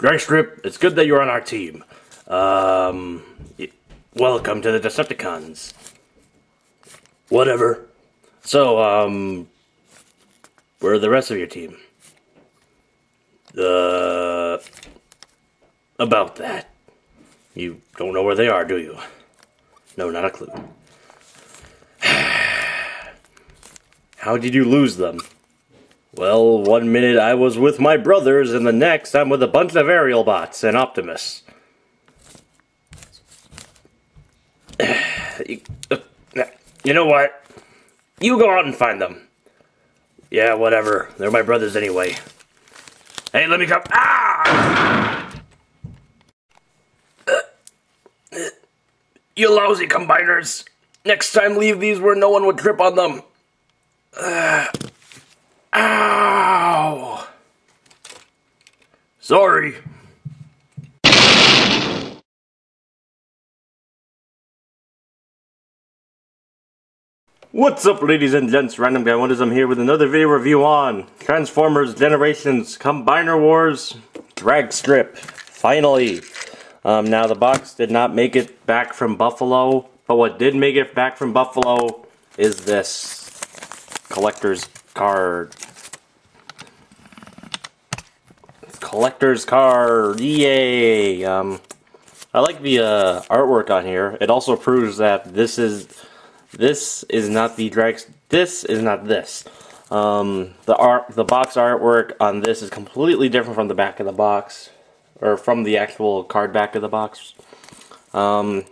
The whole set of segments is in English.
Dragstrip, it's good that you're on our team. Welcome to the Decepticons. Whatever. So, where are the rest of your team? About that. You don't know where they are, do you? No, not a clue. How did you lose them? Well, 1 minute I was with my brothers, and the next I'm with a bunch of aerial bots and Optimus. You know what? You go out and find them. Yeah, whatever. They're my brothers anyway. Hey, let me come. Ah! You lousy combiners. Next time leave these where no one would trip on them. Ow! Sorry. What's up, ladies and gents? Random Guy Wonders. I'm here with another video review on Transformers Generations Combiner Wars Dragstrip. Finally. Now the box did not make it back from Buffalo, but what did make it back from Buffalo is this collector's card. Collector's card, yay! I like the artwork on here. It also proves that this is not the this is not this. The box artwork on this is completely different from the back of the box, or from the actual card back of the box. And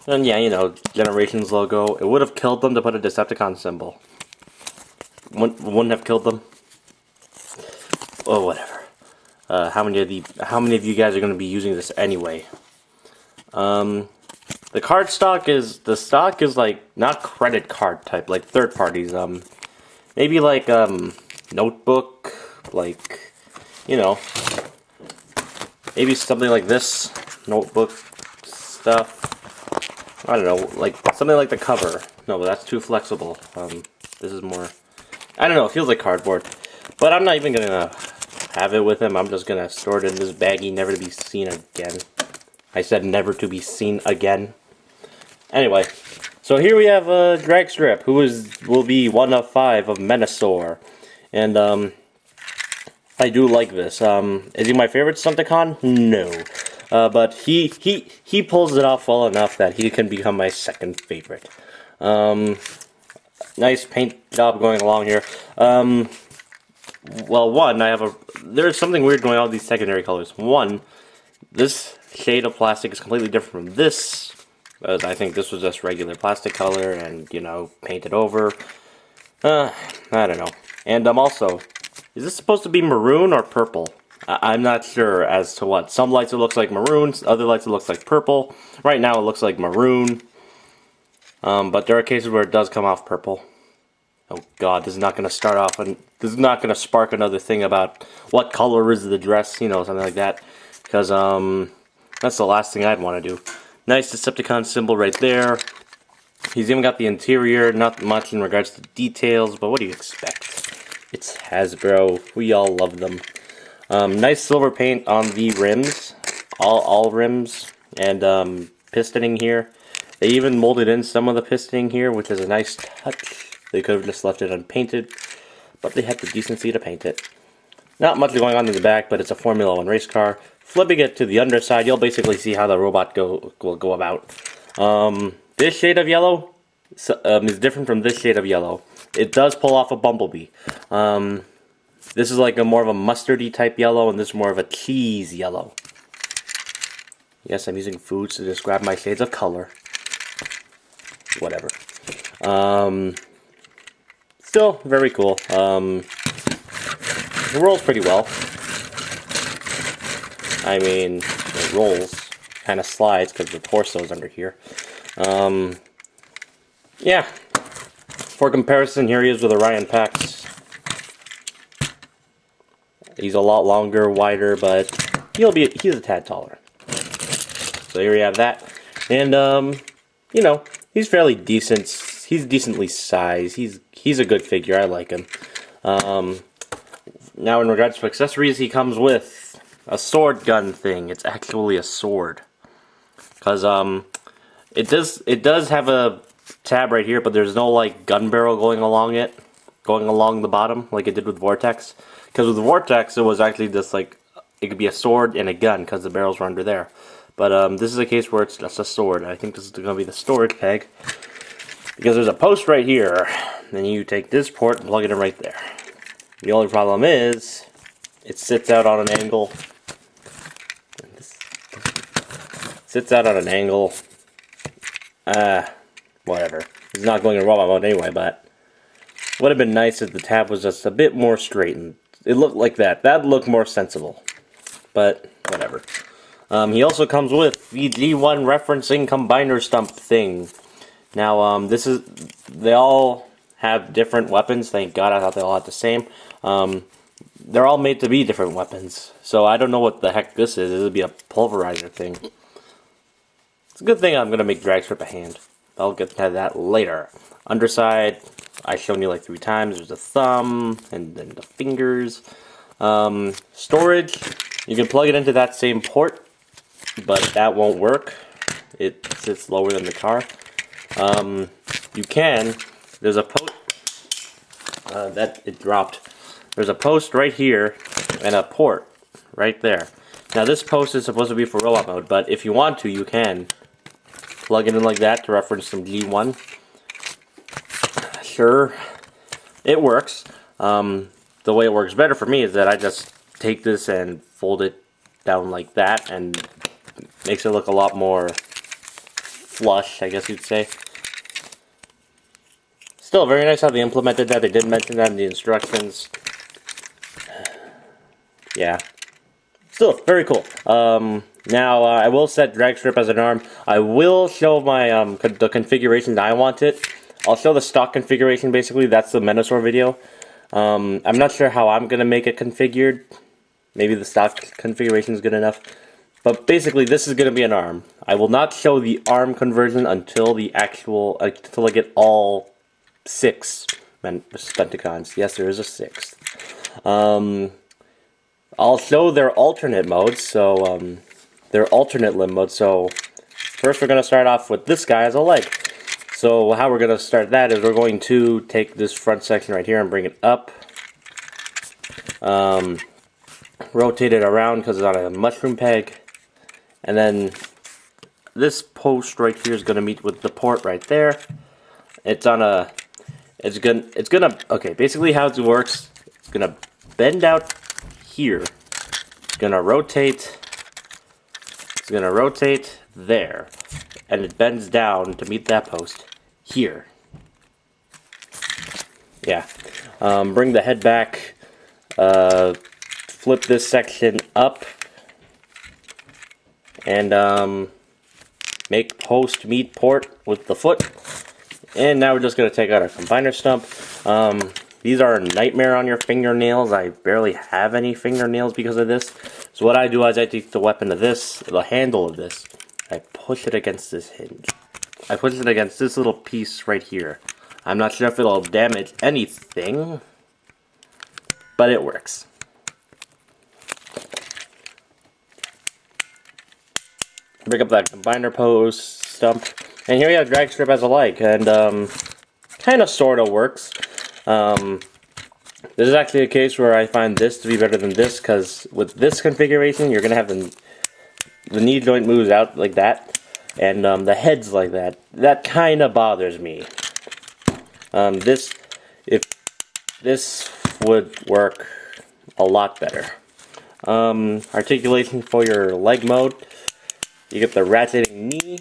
yeah, you know, Generations logo. It would have killed them to put a Decepticon symbol. Wouldn't have killed them. Oh, whatever. How many of you guys are going to be using this anyway? The card stock is like not credit card type, like third parties. Maybe like notebook, like, you know, maybe something like this notebook stuff. I don't know, like something like the cover. No, but that's too flexible. This is more, I don't know, it feels like cardboard. But I'm not even gonna have it with him. I'm just gonna store it in this baggie, never to be seen again. I said never to be seen again. Anyway, so here we have Dragstrip, who will be 1 of 5 of Menasor. And I do like this. Is he my favorite Stunticon? No. But he pulls it off well enough that he can become my second favorite. Nice paint job going along here. Well, one, there's something weird going on with these secondary colors. One, this shade of plastic is completely different from this. I think this was just regular plastic color and, you know, painted over. I don't know. And also, is this supposed to be maroon or purple? I'm not sure as to what. Some lights it looks like maroon, other lights it looks like purple. Right now it looks like maroon. But there are cases where it does come off purple. Oh god, this is not going to start off, and this is not going to spark another thing about what color is the dress, you know, something like that. Because, that's the last thing I'd want to do. Nice Decepticon symbol right there. He's even got the interior, not much in regards to details, but what do you expect? It's Hasbro, we all love them. Nice silver paint on the rims, all rims, and pistoning here. They even molded in some of the pistoning here, which is a nice touch. They could have just left it unpainted, but they had the decency to paint it. Not much going on in the back, but it's a Formula 1 race car. Flipping it to the underside, you'll basically see how the robot will go about. This shade of yellow is different from this shade of yellow. It does pull off a Bumblebee. This is like more of a mustardy type yellow, and this is more of a cheese yellow. Yes, I'm using foods to describe my shades of color. Whatever. Still very cool. It rolls pretty well. I mean, it rolls, kind of slides because the torso's under here. Yeah. For comparison, here he is with Orion Pax. He's a lot longer, wider, but he's a tad taller. So here we have that. And, you know, he's fairly decent. He's decently sized. He's a good figure. I like him. Now, in regards to accessories, he comes with a sword gun thing. It's actually a sword. Because it does have a tab right here, but there's no like gun barrel going along the bottom like it did with Vortex. Because with Vortex it was actually just like, it could be a sword and a gun because the barrels were under there. But this is a case where it's just a sword. I think this is going to be the storage peg. Because there's a post right here, and you take this port and plug it in right there. The only problem is, it sits out on an angle. Whatever. It's not going in robot mode anyway, but would have been nice if the tab was just a bit more straightened. It looked like that. That'd look more sensible. But, whatever. He also comes with the G1 referencing combiner stump thing. Now, they all have different weapons. Thank God, I thought they all had the same. They're all made to be different weapons. So I don't know what the heck this is. This would be a pulverizer thing. It's a good thing I'm going to make Dragstrip a hand. I'll get to that later. Underside, I've shown you like 3 times. There's a thumb, and then the fingers. Storage, you can plug it into that same port, but that won't work. It sits lower than the car. You can, there's a post, that it dropped. There's a post right here, and a port right there. Now this post is supposed to be for robot mode, but if you want to, you can plug it in like that to reference some G1. Sure, it works. The way it works better for me is that I just take this and fold it down like that, and makes it look a lot more flush, I guess you'd say. Still, very nice how they implemented that. They did mention that in the instructions. Yeah. Still, very cool. Now, I will set Dragstrip as an arm. I will show my the configuration that I want it. I'll show the stock configuration, basically. That's the Menosaur video. I'm not sure how I'm going to make it configured. Maybe the stock configuration is good enough. But basically, this is going to be an arm. I will not show the arm conversion until the actual, until I get all 6 Stunticons. Yes, there is a 6th. I'll show their alternate modes, so, their alternate limb modes. So, first we're going to start off with this guy as a leg. So, how we're going to start that is we're going to take this front section right here and bring it up. Rotate it around because it's on a mushroom peg. And then this post right here is going to meet with the port right there. It's on a, okay, basically how it works, it's going to bend out here. It's going to rotate there. And it bends down to meet that post here. Yeah. Bring the head back, flip this section up, and make post meet port with the foot. And now we're just going to take out our combiner stump. These are a nightmare on your fingernails. I barely have any fingernails because of this. So what I do is I take the weapon of this, the handle of this, I push it against this hinge. I push it against this little piece right here. I'm not sure if it'll damage anything, but it works. Bring up that combiner post stump, and here we have Dragstrip as a leg, and kind of sort of works. This is actually a case where I find this to be better than this, because with this configuration, you're gonna have the knee joint moves out like that, and the head's like that. That kind of bothers me. This would work a lot better. Articulation for your leg mode. You get the ratcheting knee,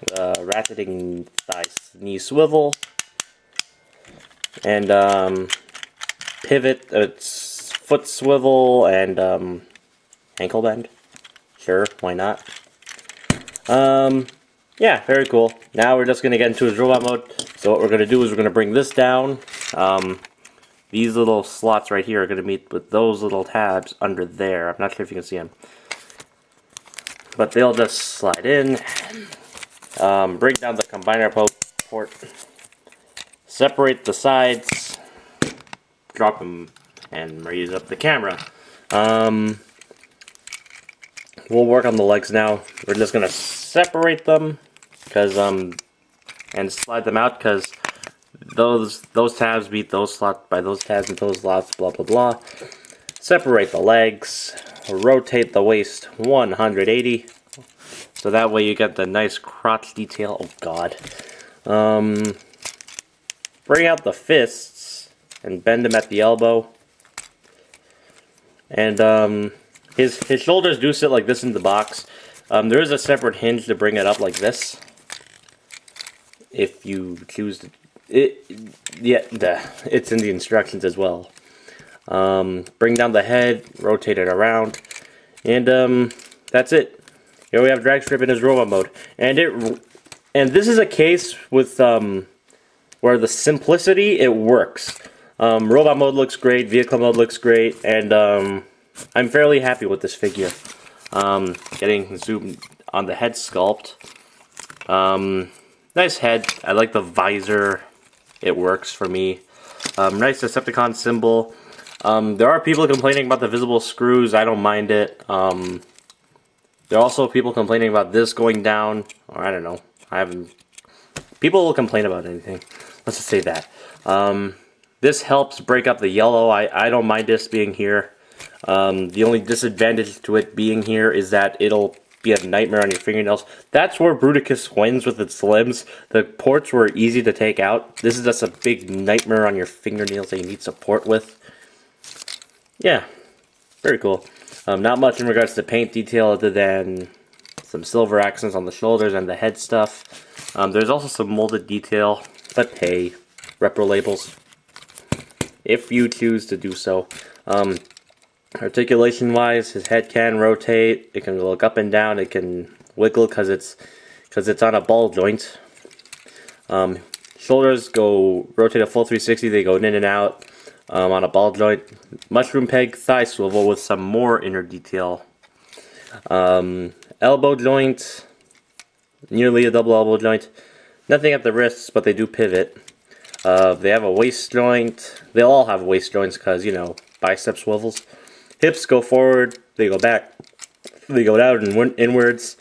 ratcheting thigh knee swivel, and pivot, it's foot swivel, and ankle bend. Sure, why not? Yeah, very cool. Now we're just going to get into his robot mode. So what we're going to do is we're going to bring this down. These little slots right here are going to meet with those little tabs under there. I'm not sure if you can see them. But they'll just slide in. Bring down the combiner port. Separate the sides. Drop them and raise up the camera. we'll work on the legs now. We're just gonna separate them, because and slide them out, because those tabs beat those slots by those tabs and those slots, blah blah blah. Separate the legs, rotate the waist 180, so that way you get the nice crotch detail. Oh god. Bring out the fists and bend them at the elbow. And his shoulders do sit like this in the box. There is a separate hinge to bring it up like this, if you choose to. It's in the instructions as well. Bring down the head, rotate it around, and that's it. Here we have Dragstrip in his robot mode, and this is a case with where the simplicity, it works. Robot mode looks great, vehicle mode looks great, and I'm fairly happy with this figure. Getting zoomed on the head sculpt. Nice head. I like the visor. It works for me. Nice Decepticon symbol. There are people complaining about the visible screws. I don't mind it. There are also people complaining about this going down. Or I don't know. People will complain about anything. Let's just say that. This helps break up the yellow. I don't mind this being here. The only disadvantage to it being here is that it'll be a nightmare on your fingernails. That's where Bruticus wins with its limbs. The ports were easy to take out. This is just a big nightmare on your fingernails that you need support with. Yeah, very cool. Not much in regards to paint detail other than some silver accents on the shoulders and the head stuff. There's also some molded detail, but hey, repro labels, if you choose to do so. Articulation wise, his head can rotate, it can look up and down, it can wiggle because it's on a ball joint. Shoulders go rotate a full 360, they go in and out on a ball joint. Mushroom peg thigh swivel with some more inner detail. Elbow joint, nearly a double elbow joint. Nothing at the wrists, but they do pivot. They have a waist joint. They'll all have waist joints because, you know, bicep swivels. Hips go forward, they go back, they go out and inwards.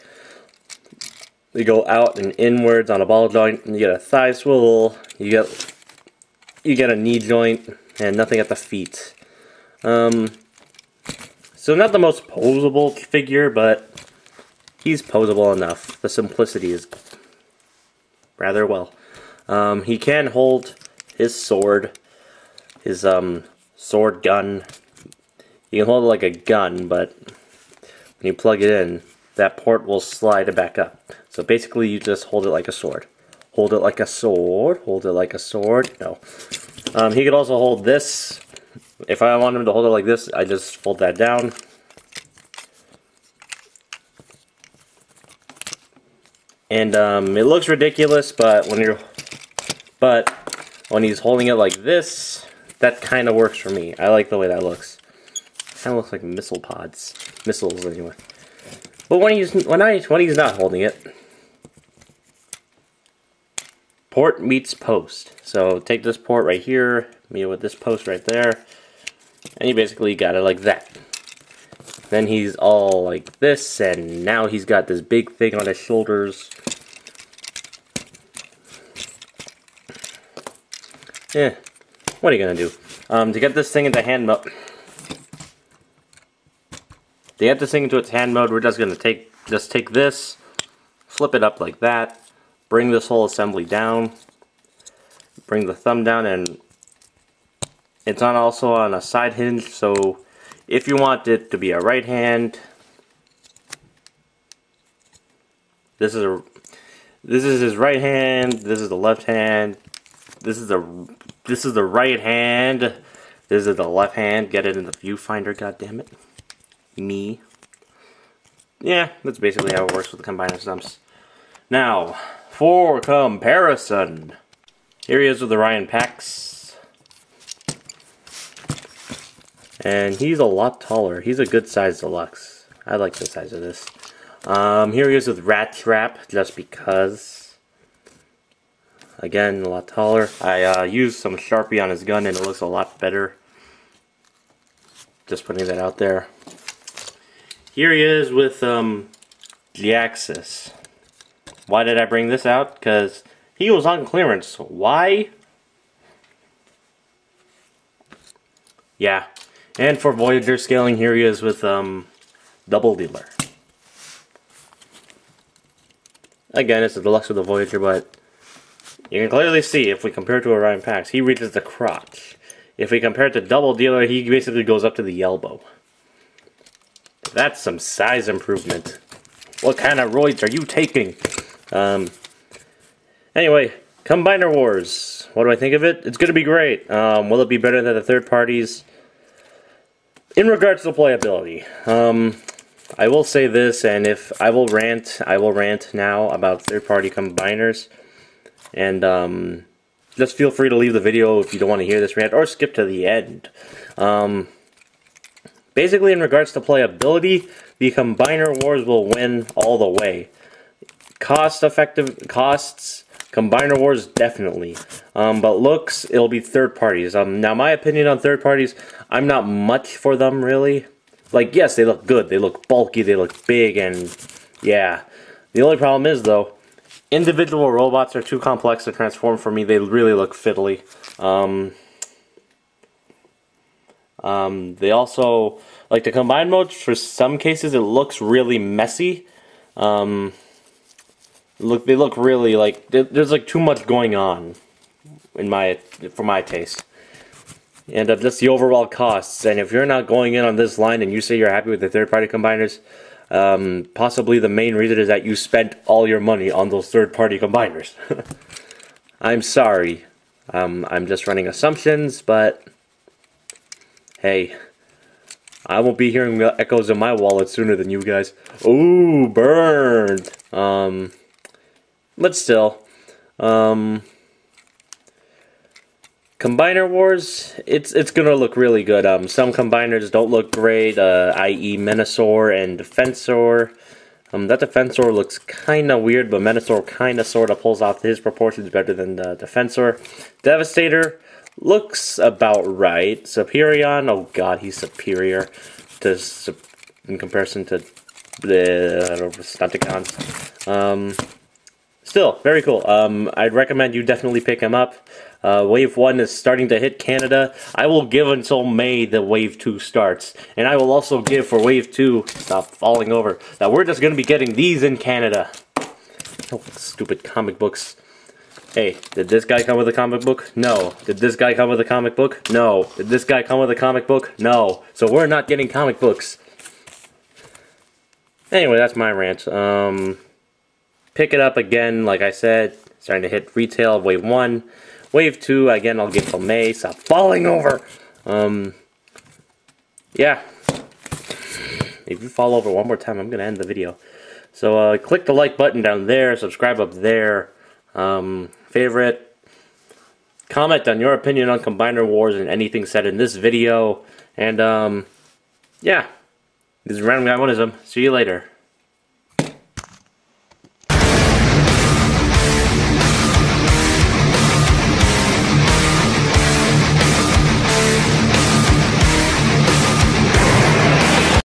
They go out and inwards on a ball joint, and you get a thigh swivel, you get a knee joint, and nothing at the feet. So not the most posable figure, but he's posable enough. The simplicity is rather well. He can hold his sword, his sword gun. You can hold it like a gun, but when you plug it in, that port will slide it back up. So basically you just hold it like a sword. Hold it like a sword, hold it like a sword. No. He could also hold this. If I want him to hold it like this, I just fold that down. And it looks ridiculous, but when he's holding it like this, that kind of works for me. I like the way that looks. Kind of looks like missile pods, missiles anyway. But when he's not holding it, port meets post. So take this port right here, meet it with this post right there, and you basically got it like that. Then he's all like this, and now he's got this big thing on his shoulders. Yeah, what are you gonna do? To get this thing into hand mode, its hand mode, we're just gonna take this, flip it up like that, bring this whole assembly down, bring the thumb down, and it's also on a side hinge. So if you want it to be a right hand, this is his right hand. This is the left hand. This is the right hand. This is the left hand. Get it in the viewfinder, goddammit. Me. Yeah, that's basically how it works with the combiner stumps. Now, for comparison, here he is with the Ryan Pax. And he's a lot taller. He's a good size deluxe. I like the size of this. Here he is with Dragstrip, just because. Again, a lot taller. I used some Sharpie on his gun and it looks a lot better. Just putting that out there. here he is with the Axis. Why did I bring this out? Because he was on clearance. Why? Yeah. And for Voyager scaling, here he is with double dealer. Again, it's the deluxe of the Voyager, but you can clearly see if we compare to Orion Pax, he reaches the crotch. If we compare it to double dealer, he basically goes up to the elbow. That's some size improvement. What kind of roids are you taking? Anyway, Combiner Wars. What do I think of it? It's going to be great. Will it be better than the third parties? In regards to playability, I will say this, and if I will rant now about third-party combiners. And just feel free to leave the video if you don't want to hear this rant, or skip to the end. Basically, in regards to playability, the Combiner Wars will win all the way. Costs, Combiner Wars definitely. But looks, it'll be third parties. Now, my opinion on third parties, I'm not much for them really. Like, yes, they look good, they look bulky, they look big, and yeah. The only problem is though, individual robots are too complex to transform for me. They really look fiddly. They also, like the combined modes, for some cases it looks really messy. They look really like, there's like too much going on for my taste. And just the overall costs. And if you're not going in on this line and you say you're happy with the third-party combiners, possibly the main reason is that you spent all your money on those third-party combiners. I'm sorry. I'm just running assumptions, but hey, I won't be hearing the echoes in my wallet sooner than you guys. Ooh, burned. But still, Combiner Wars, it's gonna look really good. Some combiners don't look great, i.e. Menasor and Defensor. That Defensor looks kinda weird, but Menasor kinda sorta pulls off his proportions better than the Defensor. Devastator looks about right. Superion, oh god, he's superior in comparison to the Stunticons. Still, very cool. I'd recommend you definitely pick him up. Wave 1 is starting to hit Canada. I will give until May that Wave 2 starts. And I will also give for Wave 2, stop falling over, that we're just going to be getting these in Canada. Oh, stupid comic books. Hey, did this guy come with a comic book? No. Did this guy come with a comic book? No. Did this guy come with a comic book? No. So we're not getting comic books. Anyway, that's my rant. Pick it up again, like I said, starting to hit retail of Wave 1. Wave 2, again, I'll give till May. Stop falling over! Yeah. If you fall over one more time, I'm going to end the video. So, click the like button down there, subscribe up there, favorite, comment on your opinion on Combiner Wars and anything said in this video, and, yeah. This is Random Guy Oneism. See you later.